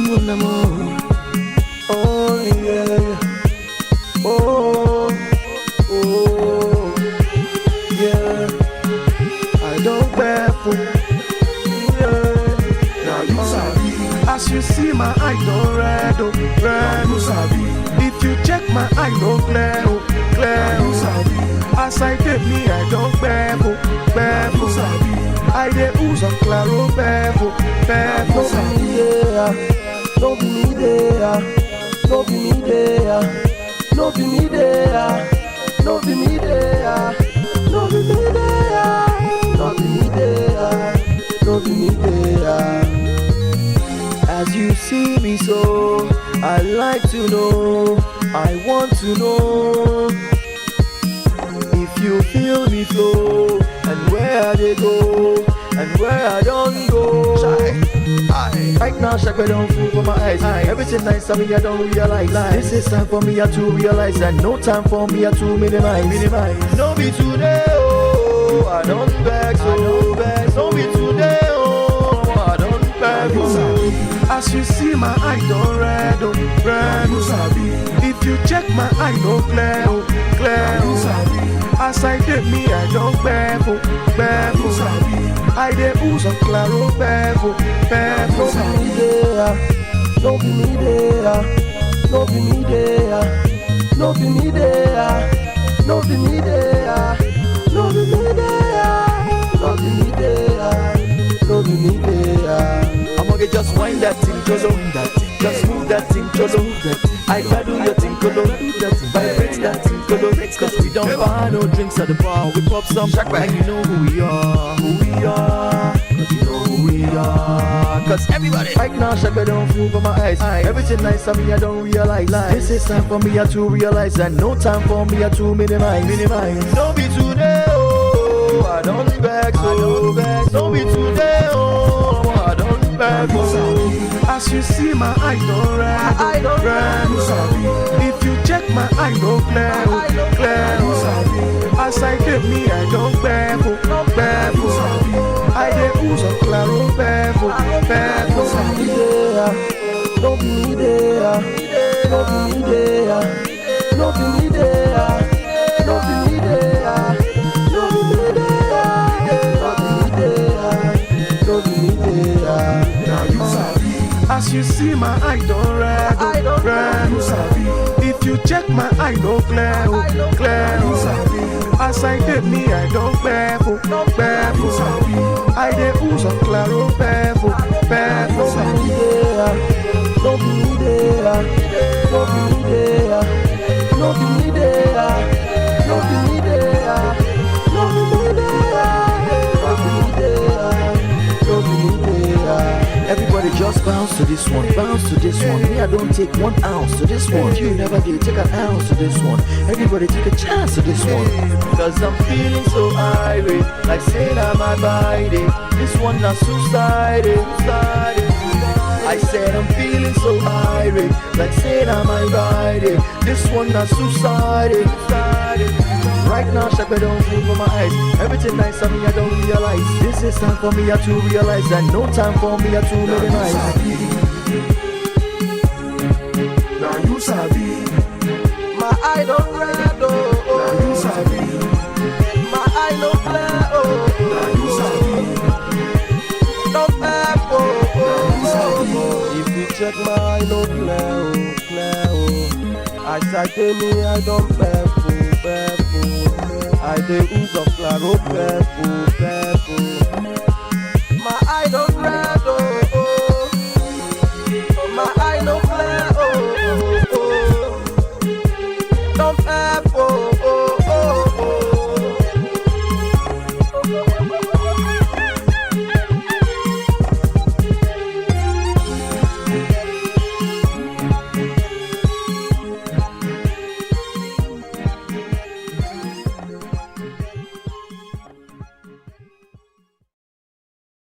mon amour. Oh yeah. Oh, oh, yeah. I don't care for, yeah. Now you sabi. As you see my eye don't red, oh, red. Now you sabi. If you check my eye don't clear, oh, clear. Now you sabi. As I did me, I don't bebo, Now you bebo. sabi. I dey use a claro bebo, bebo. No be me there, no be me there. No be me there, no be me there, no be me there, no be me there, no be me there. As you see me so, I like to know, I want to know. If you feel me flow, and where they go, and where I don't go. Right now, Shaq, I don't fool for my eyes. Everything nice on me, I don't realize. This is time for me, I to realize, and no time for me, I to minimize. No be today, oh, I don't beg, so no be today, oh, I don't beg. As you see my eye don't red, oh, red. If you check my eye don't clear, oh, clear. As I did me, I don't bebo, bebo. I dey use a claro bebo, bebo. No be me there, no be me there, no be me there, no be me there, no be me there, no be me there, no be me there. I'm gonna just wind that thing, Jolo. Just move that thing, Jolo. I gotta do your thing, Jolo. Vibrate that thing, Jolo. Cause we don't buy no drinks at the bar. We pop some Shaq, and you know who we are. Cause you know who we are. Cause everybody right now, Shaq, I don't fool for my eyes. Everything nice on me, I don't realize. This is time for me, I to realize, and no time for me, I to minimize. Don't be today, oh, I don't beg, so don't be today, oh, I don't beg. As you see my eye don't red, if you check my eye don't clear. As I did me, I don't bebo. I dey use a claro bebo. No be me there, no be me there, no be me there, no be me there, no be me there, no be me there. Now you sabi. As you see my eye don't red, if you check my eye don't clear. As I did me, I don't bebo. I dey use a claro bebo. No be me there, no be me there, no be me there, no be me there, no be me there, no be me there. Everybody just bounce to this one, bounce to this one. Me, I don't take 1 ounce to this one. You never did take an ounce to this one. Everybody take a chance to this one. Cause I'm feeling so irate, like saying I might bite it. This one not suicided. I said I'm feeling so irate, like saying I might bite it. This one not suicided. Right now, Shaq, I don't fool for my eyes. Everything nice on me, I don't realize. This is time for me, I to realize, and no time for me, I to minimize. Now you sabi. My eye don't red, oh. Now you sabi. My eye don't clear, oh. Now you sabi. Don't have, oh. If you check my eye don't clear, oh. As I tell me, I don't bebo. I dey use a claro bebo.